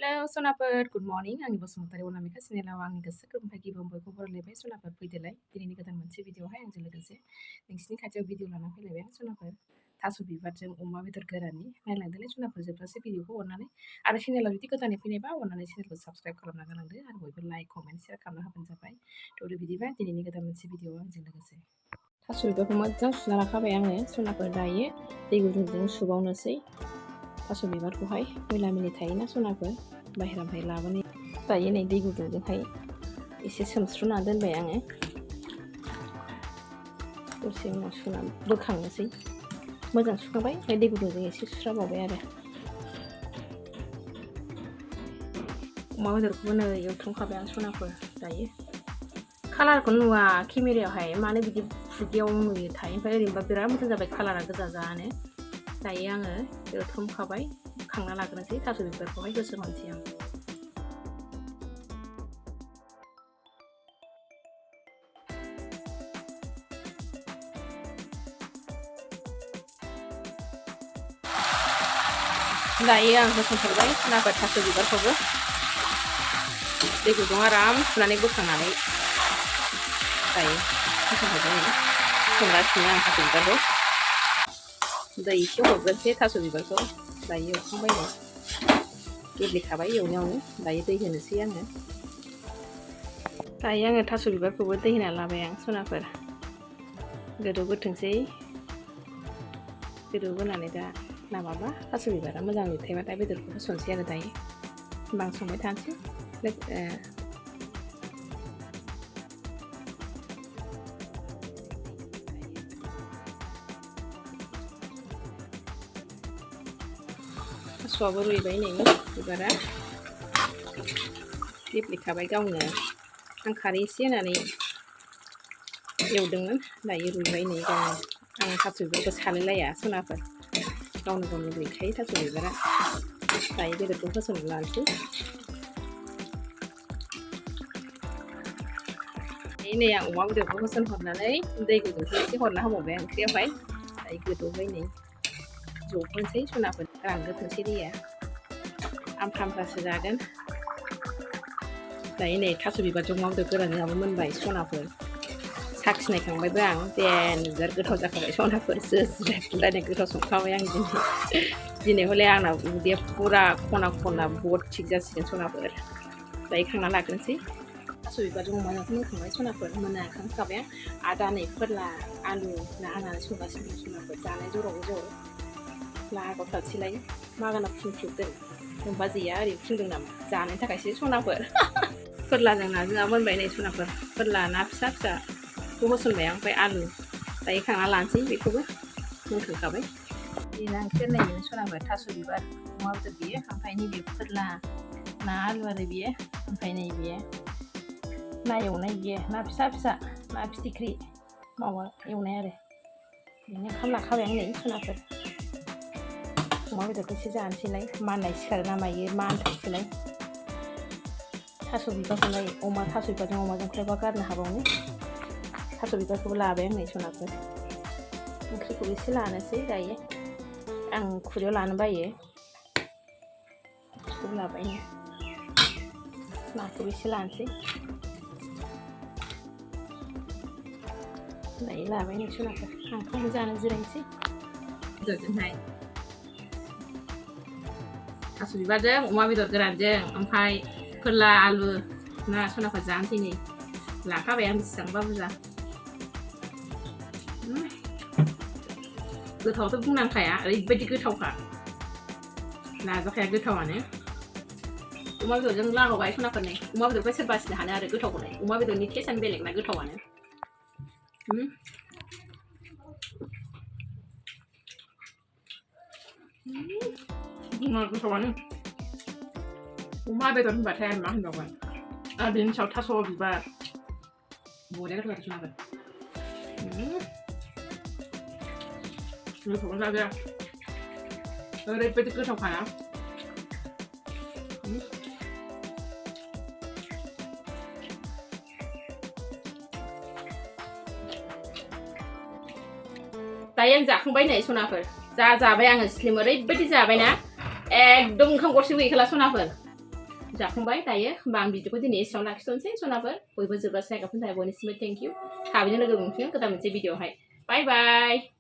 Hello, Sonaper. Good morning. आंनि Basumatary Anamika चेनेलाव आंनि गोसो गोरबोनिफ्राय गिबियावनो बयखौबो बरायलायबाय Sonaper फैदोलाय दिनैनि गोदान मोनसे भिडिअ'हाय आंजों लोगोसे नोंसिनि खाथियाव भिडिअ लाना फैलायबाय आं Sonaper थास' बिबारजों अमा बेदर गोराननि नायलांदोलाय Sonaper जोबजासे भिडिअ'खौ अननानै आरो चेनेलाव जुदि गोदानै फैनायबा अननानै चेनेलखौ साबस्क्राइब खालामना गालांदो आरो बयबो लाइक कमेन्ट शेयार खालामना होबानो जाबाय थ' बिदिबा दिनैनि गोदान मोनसे भिडिअ आंजों लोगोसे थास' बिबारखौ मोजां सुना लाखाबाय आङो Sonaper दायो दै गुदुंजों सुबावनोसै थास' बिबारखौहाय मैला मैलि थायोना Sonaper बाहेरानिफ्राय लाबोनाय दायो नै दै गुदुंजोंहाय एसे सोमस्रुना दोनबाय आङो दसे उनाव सुना बोखांनोसै मोजां सुखांबाय ओमफ्राय दै गुदुंजों एसे सुस्राबावबाय आरो अमा बेदरखौबो नै एवथ्रमखाबाय आं Sonaper दायो कालारखौ नुवा केमेरायावहाय मानो बिदि फुगियाव नुयोथाय ओमफ्राय ओरैनोबा बिराद मोजां जाबाय कालारा गोजा जानो दायो आङो एवथ्रमखाबाय खांना लाग्रोनोसै थास' बिबारखौहाय होसनहरनोसै आं दायो आं होसनथारबाय Sonaper थास' बिबारखौबो दै गुदुं आराम सुनानै बोखांनानै दायो होसनहरबाय संगासिनो आं थास' बिबारखौ दै एसे हरग्रोनोसै थास' बिबारखौ दायो एवखांबाय नै गेब्लेखाबाय एवनायावनो दायो दै होनोसै आङो दायो आङो थास' बिबारखौबो दै होना लाबाय आं Sonaper गोदौग्रोथोंसै गोदौहोनानै दा माबाबा थास' बिबारा मोजां रुइथायबाथाय बेदरखौ होसनसै आरो दायो होमबा आं संबाय थानोसै थास'आबो रुइबाय नै बिबारा गेब्लेखाबाय गावनो आं खारै एसे होनानै एवदोंमोन दायो रुइबाय नै गावनो आं थास' बिबारखौ सालायलाया Sonaper गावनो गावनो रुइखायो थास' बिबारा दायो बेदरखौ होसनना लानोसै नै आं अमा बेदरखौ होसनहरनानै दै गुदुंखौ एसे हरना होबावबाय आं ओंख्रियावहाय दायो गोदौबाय नै जबहोनोसै Sonaper रानग्रोथोंसै दैया आमथा आमथासो जागोन दायो नै थास' बिबारजों अमा बेदर गोरानजोंबो मोनबाय Sonaper साखिनायखांबायबो आं देनजार गोथाव जाखाबाय Sonaper जिरायलायनाय गोथाव संखाबाय आं दिनै हले आंना उदैया फुरा खना खना बहुद थिग जासिगोन Sonaper दायो खांना लाग्रोनोसै थास' बिबारजों अमाजोंखौ मोनखांबाय Sonaper मोनखांखाबाय आं दा नै फोरला आलु ना होनानै संगासिनो Sonaper जानाय जरावबो जर लागाव थासैलाय मागाना फुंख्रुबदों होमबा जैया ओरै फुंदों नामा जानायनि थाखायसो Sonaper फोरलाजों नाजोंआ मोनबाय नै Sonaper फोरला ना फिसा फिसाखौ होसनबाय आं ओमफ्राय आलु दायो खांना लानोसै बेखौबो मोनखांखाबाय बेना ओंख्रिया नै Sonaper थास' बिबार अमा बेदर बियो ओमफ्राय नैबे फोरला ना आलु आरो बियो ओमफ्राय नै बियो ना एवनाय बियो ना फिसा फिसा ना फिथिख्रि मावा एवनाय आरो बेनो ओंखाम लाखाबाय आं नै Sonaper अमा बेदरखौ एसे जानोसैलाय माननाय सिखारो ना मायो मानथोंसैलाय थास' बिबारखौलाय थास' बिबारजों अमाजोंखौलाय गारनो हाबावनो थास' बिबारखौबो लाबाय आं नै Sonaper ओंख्रिखौबो एसे लानोसै दायो आं खुरैयाव लानो बायो बेखौबो लाबाय नाखौबो एसे लानोसै दायो लाबाय नै Sonaper आं ओंखाम जानो जिरायनोसै बेदरजोंहाय थास' बिबारजों अमा बेदर गोरानजों ओमफ्राय फोरला आलु ना Sonaper जानोसै नै लाखाबाय आं बेसेबांबा बुरजा गोथावथ' बुंनांखाया ओरैबायदि गोथावखा नाजाखाया गोथावानो अमा बेदरजों लागावबाय Sonaper नै अमा बेदरखौ सोर बासिनो हानो आरो गोथावखौलाय अमा बेदरनि टेस्टआनो बेलेगना गोथावानो गोथावानो अमा बेदर होनबाथाय आं मा होनबावगोन आरो बेनि सायाव थास' बिबार बरिया गोथाव Sonaper गोथावखौनो जाजाया ओरैबायदि गोथावखाना दायो आं जाखांबाय नै Sonaper जाबाय आङो स्लिम ओरैबायदि जाबायना एकदम ओंखाम गरसेबो गैखाला Sonaper जाखांबाय दायो होमबा आं भिडिअखौ दिनै एसेयावनो लाखिथ'नोसै सनाफोर बयबो जोबजासे नायगाफोरनि थाखाय बयनिसिमबो थेंक इउ थाबैनो लोगो मोनफिनगोन गोदान मोनसे भिडिअआवहाय बाय बाय